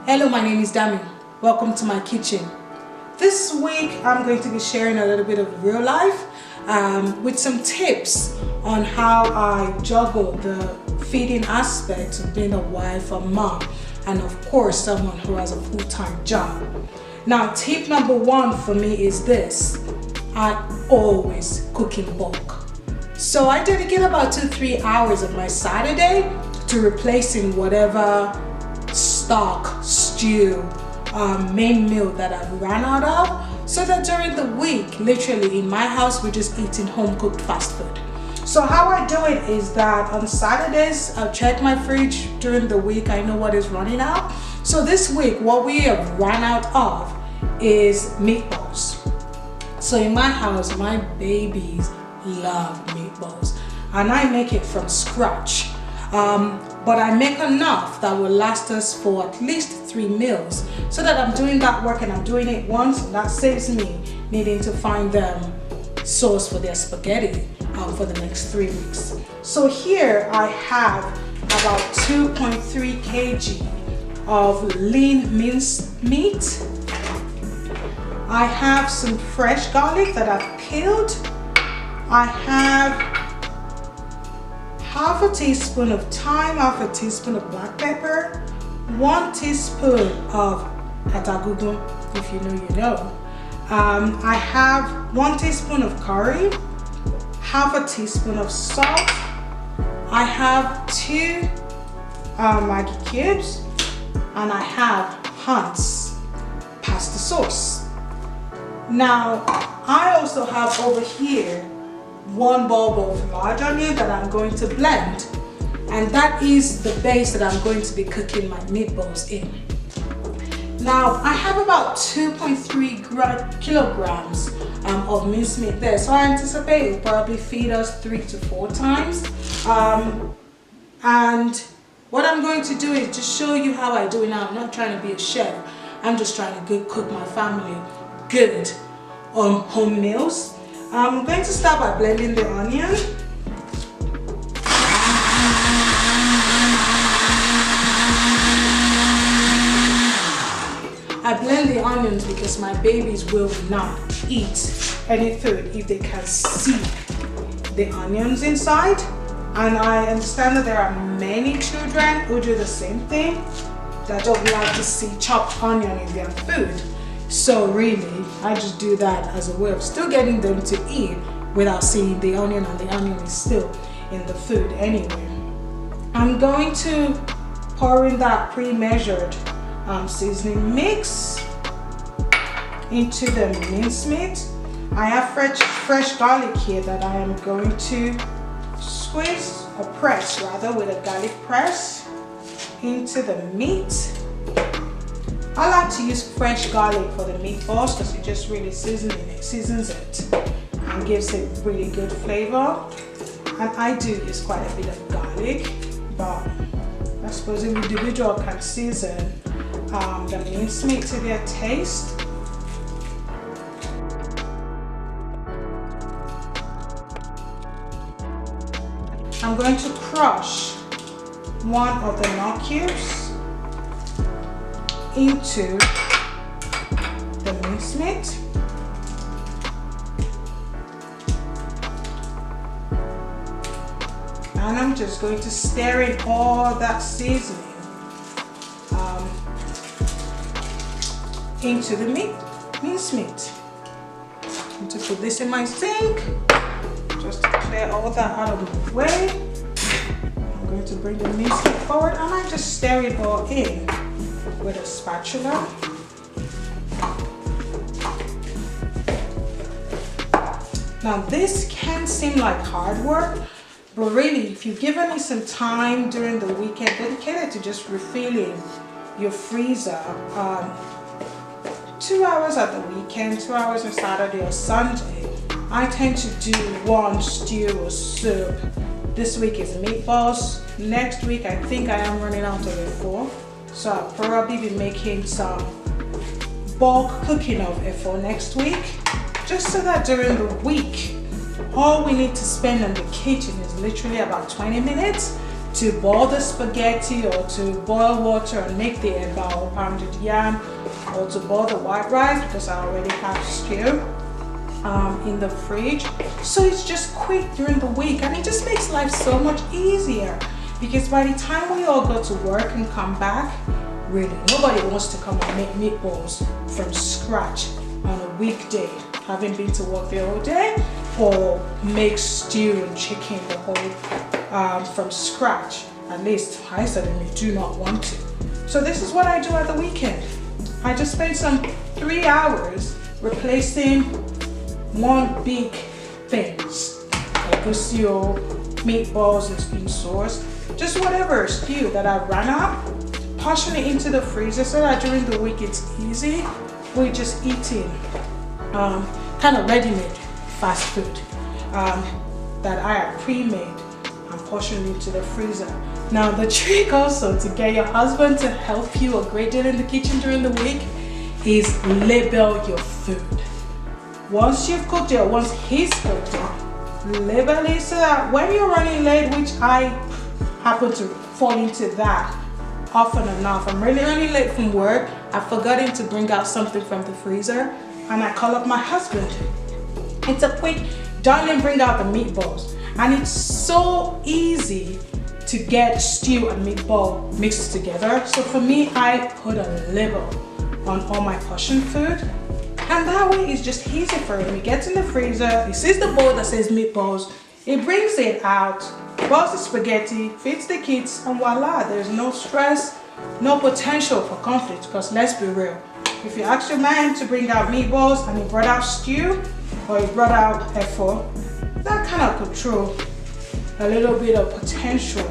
Hello, my name is Dami. Welcome to my kitchen. This week I'm going to be sharing a little bit of real life with some tips on how I juggle the feeding aspect of being a wife, a mom, and of course someone who has a full-time job. Now, tip number one for me is this: I always cook in bulk. So I dedicate about 2-3 hours of my Saturday to replacing whatever stock, stew, main meal that I've run out of, so that during the week, literally in my house, we're just eating home cooked fast food. So how I do it is that on Saturdays, I'll check my fridge. During the week, I know what is running out. So this week, what we have run out of is meatballs. So in my house, my babies love meatballs, and I make it from scratch. But I make enough that will last us for at least 3 meals, so that I'm doing that work and I'm doing it once, and that saves me needing to find them sauce for their spaghetti for the next 3 weeks. So here I have about 2.3 kg of lean minced meat. I have some fresh garlic that I've peeled. I have half a teaspoon of thyme, half a teaspoon of black pepper, 1 teaspoon of atta, if you know, you know. I have 1 teaspoon of curry, half a teaspoon of salt. I have 2 Maggi cubes, and I have Hunt's pasta sauce. Now, I also have over here 1 bulb of large onion that I'm going to blend, and that is the base that I'm going to be cooking my meatballs in. Now, I have about 2.3 kilograms of minced meat there, so I anticipate it will probably feed us 3 to 4 times. And what I'm going to do is just show you how I do it now. I'm not trying to be a chef. I'm just trying to cook my family good home meals. I'm going to start by blending the onion. I blend the onions because my babies will not eat any food if they can see the onions inside. And I understand that there are many children who do the same thing, that don't like to see chopped onion in their food. So really, I just do that as a way of still getting them to eat without seeing the onion, and the onion is still in the food anyway. I'm going to pour in that pre-measured seasoning mix into the mincemeat. I have fresh garlic here that I am going to squeeze, or press rather, with a garlic press into the meat. I like to use fresh garlic for the meatballs because it just really seasons it and gives it really good flavor. And I do use quite a bit of garlic, but I suppose an individual can season the mincemeat to their taste. I'm going to crush 1 of the Knorr cubes into the mincemeat. And I'm just going to stir in all that seasoning into the mincemeat. I'm going to put this in my sink just to clear all that out of the way. I'm going to bring the mincemeat forward, and I just stir it all in with a spatula. Now, this can seem like hard work, but really, if you've given me some time during the weekend dedicated to just refilling your freezer, 2 hours at the weekend, 2 hours on Saturday or Sunday, I tend to do 1 stew or soup. This week is meatballs. Next week, I think I am running out of it for. So I'll probably be making some bulk cooking of it for next week, just so that during the week, all we need to spend in the kitchen is literally about 20 minutes, to boil the spaghetti or to boil water and make the eba or pounded yam, or to boil the white rice because I already have stew in the fridge. So it's just quick during the week, and it just makes life so much easier, because by the time we all go to work and come back, really nobody wants to come and make meatballs from scratch on a weekday, having been to work the whole day, or make stew and chicken the whole from scratch. At least I certainly do not want to. So this is what I do at the weekend. I just spend some 3 hours replacing one big things, like a stew, meatballs and bean sauce, just whatever stew that I ran out, portion it into the freezer so that during the week it's easy. We're just eating kind of ready-made fast food that I have pre-made and portioned into the freezer. Now the trick also to get your husband to help you a great deal in the kitchen during the week is label your food. Once you've cooked it, once he's cooked it, label it so that when you're running late, which I happen to fall into that often enough. I'm really running late from work, I've forgotten to bring out something from the freezer, and I call up my husband. It's a quick, darling, bring out the meatballs. And it's so easy to get stew and meatball mixed together. So for me, I put a label on all my portion food, and that way it's just easy for him. He gets in the freezer, he sees the bowl that says meatballs, he brings it out, boils the spaghetti, feeds the kids, and voila, there's no stress, no potential for conflict. Because let's be real, if you ask your man to bring out meatballs and he brought out stew or he brought out efo, that kind of could throw a little bit of potential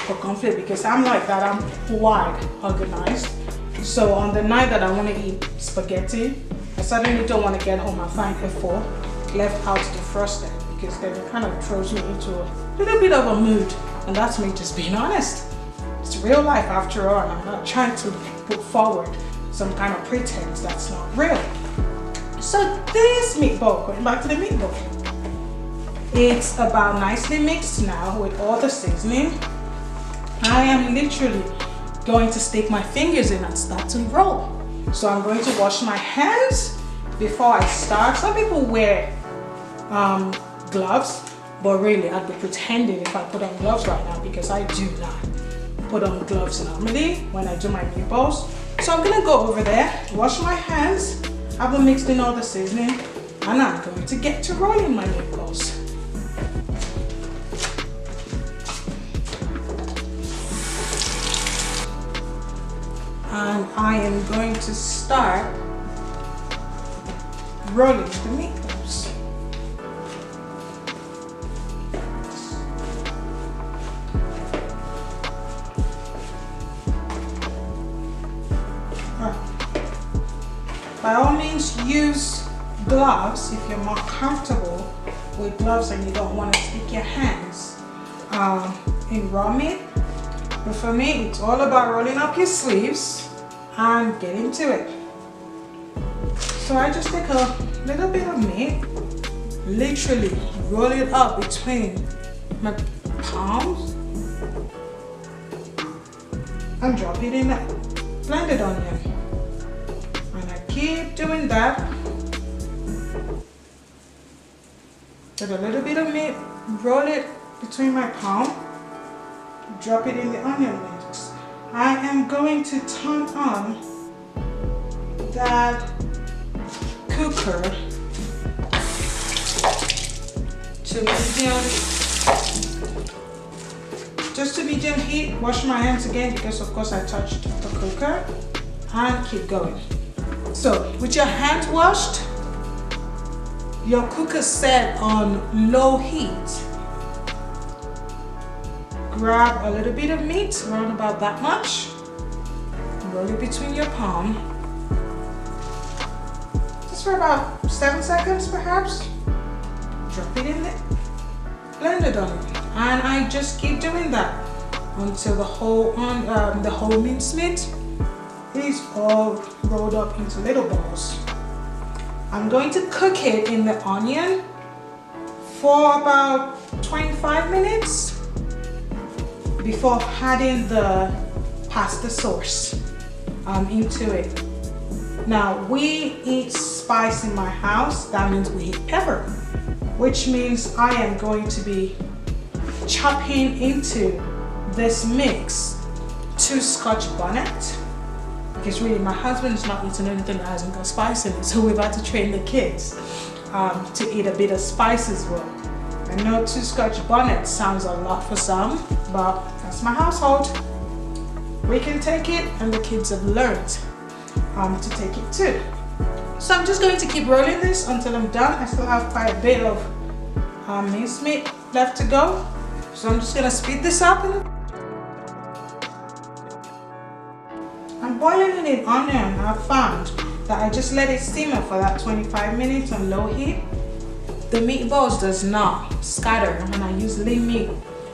for conflict, because I'm like that, I'm quite organized. So on the night that I want to eat spaghetti, I suddenly don't want to get home and find efo left out defrosted, because then it kind of throws me into a little bit of a mood, and that's me just being honest. It's real life after all, and I'm not trying to put forward some kind of pretense that's not real. So this meatball, going back to the meatball, it's about nicely mixed now with all the seasoning. I am literally going to stick my fingers in and start to roll. So I'm going to wash my hands before I start. Some people wear gloves, but really I'd be pretending if I put on gloves right now, because I do not put on gloves normally when I do my meatballs. So I'm gonna go over there, wash my hands, have them mixed in all the seasoning, and I'm going to get to rolling my meatballs. And I am going to start rolling the meatballs. By all means, use gloves if you're more comfortable with gloves and you don't want to stick your hands in raw meat. But for me, it's all about rolling up your sleeves and getting to it. So I just take a little bit of meat, literally roll it up between my palms and drop it in that blended onion. And I keep doing that. With a little bit of meat, roll it between my palm, drop it in the onion mix. I am going to turn on that cooker to medium, just to medium heat. Wash my hands again because of course I touched the cooker, and keep going. So with your hands washed, your cooker set on low heat, grab a little bit of meat, around about that much, roll it between your palm, just for about 7 seconds perhaps, drop it in there, blend it on it, and I just keep doing that until the whole minced meat is all rolled up into little balls. I'm going to cook it in the onion for about 25 minutes. before adding the pasta sauce into it. Now, we eat spice in my house. That means we eat pepper, which means I am going to be chopping into this mix 2 Scotch bonnet, because really my husband's not eating anything that hasn't got spice in it, so we've had to train the kids to eat a bit of spice as well. I know 2 Scotch bonnets sounds a lot for some, but that's my household. We can take it, and the kids have learned to take it too. So I'm just going to keep rolling this until I'm done. I still have quite a bit of minced meat left to go, so I'm just gonna speed this up. I'm boiling in onion. I've found that I just let it simmer for that 25 minutes on low heat. The meatballs does not scatter, and I use lean meat,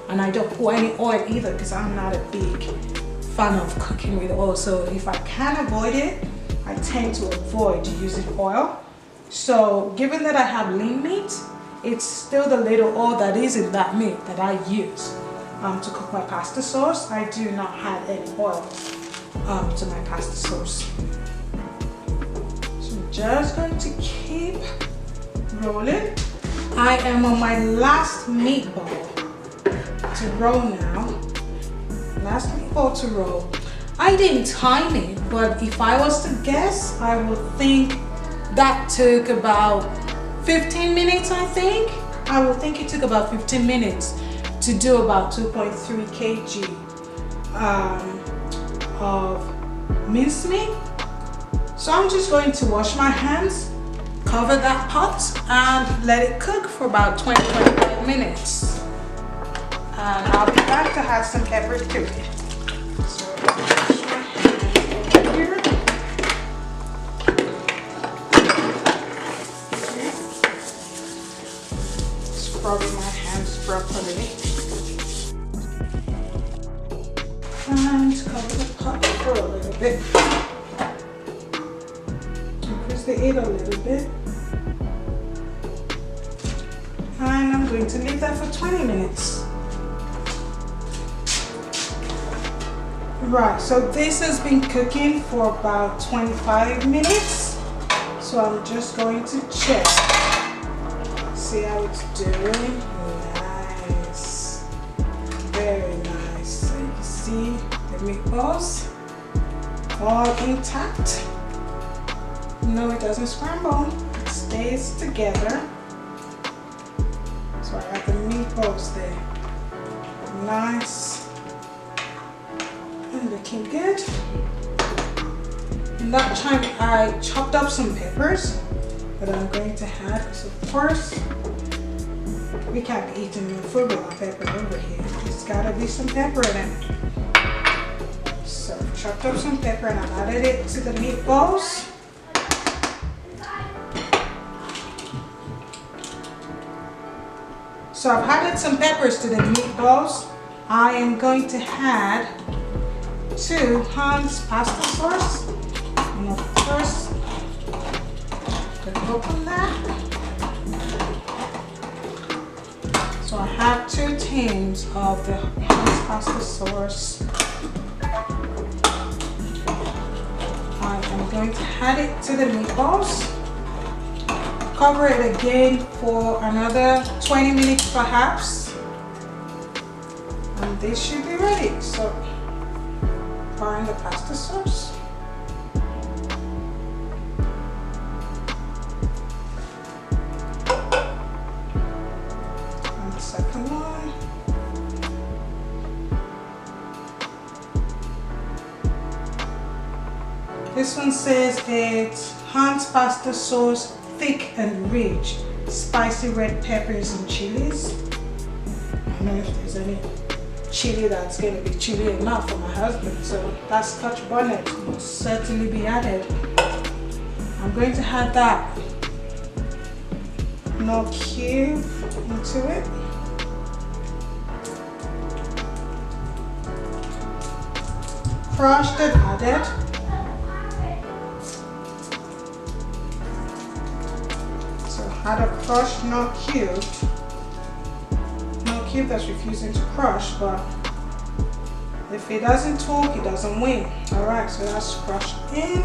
and I don't pour any oil either because I'm not a big fan of cooking with oil. So if I can avoid it, I tend to avoid using oil. So given that I have lean meat, it's still the little oil that is in that meat that I use to cook my pasta sauce. I do not add any oil to my pasta sauce. So I'm just going to keep rolling. I am on my last meatball to roll now. Last meatball to roll. I didn't time it, but if I was to guess, I would think that took about 15 minutes, I think. I would think it took about 15 minutes to do about 2.3 kg of mincemeat. So I'm just going to wash my hands, cover that pot, and let it cook for about 20-25 minutes. And I'll be back to add some pepper to it. So wash my hands over here. Scrubbing my hands properly. And cover the pot for a little bit. Increase the heat a little bit. And I'm going to leave that for 20 minutes. Right, so this has been cooking for about 25 minutes. So I'm just going to check. See how it's doing. Nice. Very nice. So you can see the meatballs all intact. No, it doesn't scramble. It stays together. So I have the meatballs there. Nice. And looking good. In that time I chopped up some peppers that I'm going to add, because of course we can't be eating food without pepper over here. There's gotta be some pepper in it. So I chopped up some pepper and I added it to the meatballs. So I've added some peppers to the meatballs. I am going to add 2 Heinz pasta sauce. And of course, open that. So I have 2 tins of the Heinz pasta sauce. I am going to add it to the meatballs. Cover it again for another 20 minutes perhaps. And this should be ready. So pour in the pasta sauce. And the second one. This one says it's Heinz pasta sauce, thick and rich, spicy red peppers and chilies. I don't know if there's any chili that's going to be chili enough for my husband, so that Scotch bonnet will certainly be added. I'm going to add that Knorr cube into it. Crushed and added. Add a crushed Knorr cube that's refusing to crush, but If it doesn't talk, it doesn't win. Alright, so that's crushed in.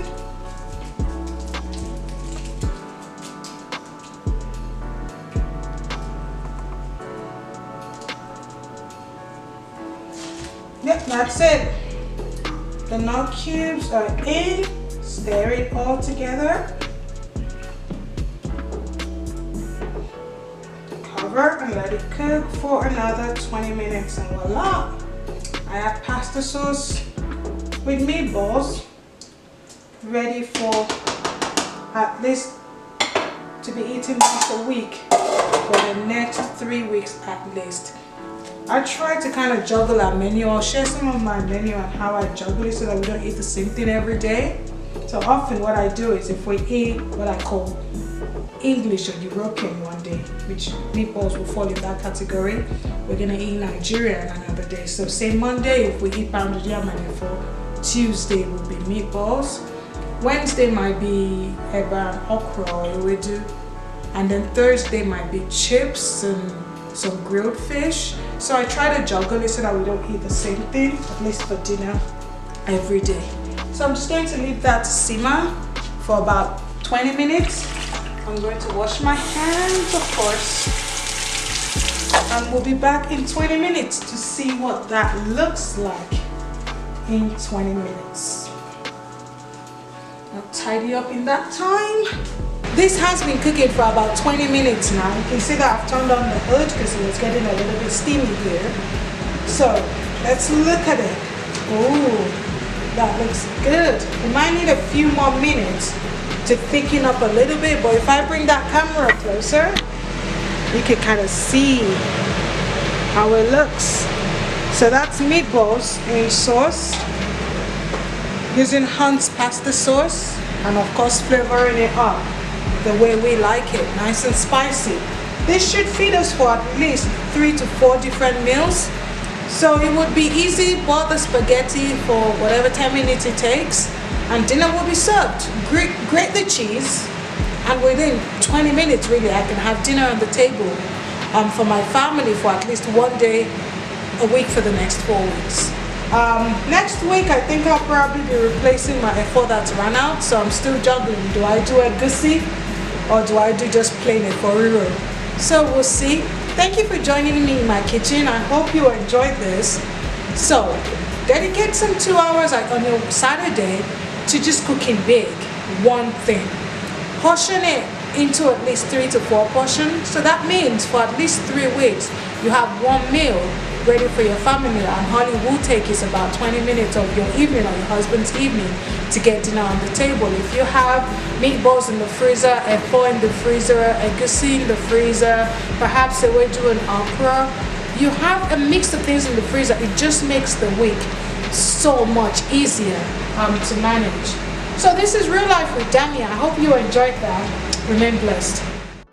Yep, that's it. The nut cubes are in. Stir it all together. Cover and let it cook for another 20 minutes and voila! I have pasta sauce with meatballs ready for at least to be eaten once a week for the next 3 weeks at least. I try to kind of juggle our menu. I'll share some of my menu and how I juggle it so that we don't eat the same thing every day. So often what I do is if we eat what I call English or European one day, which meatballs will fall in that category, we're gonna eat Nigerian another day. So say Monday if we eat pounded yam, and for Tuesday will be meatballs. Wednesday might be eba and okra or ewedu, and then Thursday might be chips and some grilled fish. So I try to juggle it so that we don't eat the same thing, at least for dinner, every day. So I'm just going to leave that to simmer for about 20 minutes. I'm going to wash my hands, of course, and we'll be back in 20 minutes to see what that looks like in 20 minutes. I'll tidy up in that time. This has been cooking for about 20 minutes now. You can see that I've turned on the hood because it was getting a little bit steamy here. So let's look at it. Oh, that looks good. We might need a few more minutes to thicken up a little bit, but if I bring that camera closer, you can kind of see how it looks. So that's meatballs in sauce, using Hunt's pasta sauce, and of course flavoring it up the way we like it, nice and spicy. This should feed us for at least 3 to 4 different meals. So it would be easy, boil the spaghetti for whatever 10 minutes it takes, and dinner will be served. Grate the cheese, and within 20 minutes really I can have dinner on the table for my family for at least 1 day a week for the next 4 weeks. Next week I think I'll probably be replacing my efo that's run out, so I'm still juggling. Do I do a egusi or do I do just plain efo? So we'll see. Thank you for joining me in my kitchen. I hope you enjoyed this. So dedicate some 2 hours on your Saturday to just cooking big, one thing. Portion it into at least 3 to 4 portions. So that means for at least 3 weeks, you have 1 meal ready for your family, and all it will take is about 20 minutes of your evening or your husband's evening to get dinner on the table. If you have meatballs in the freezer, efo in the freezer, egusi in the freezer, perhaps ewedu and okra, you have a mix of things in the freezer. It just makes the week so much easier to manage. So this is Real Life with Dami. I hope you enjoyed that. Remain blessed.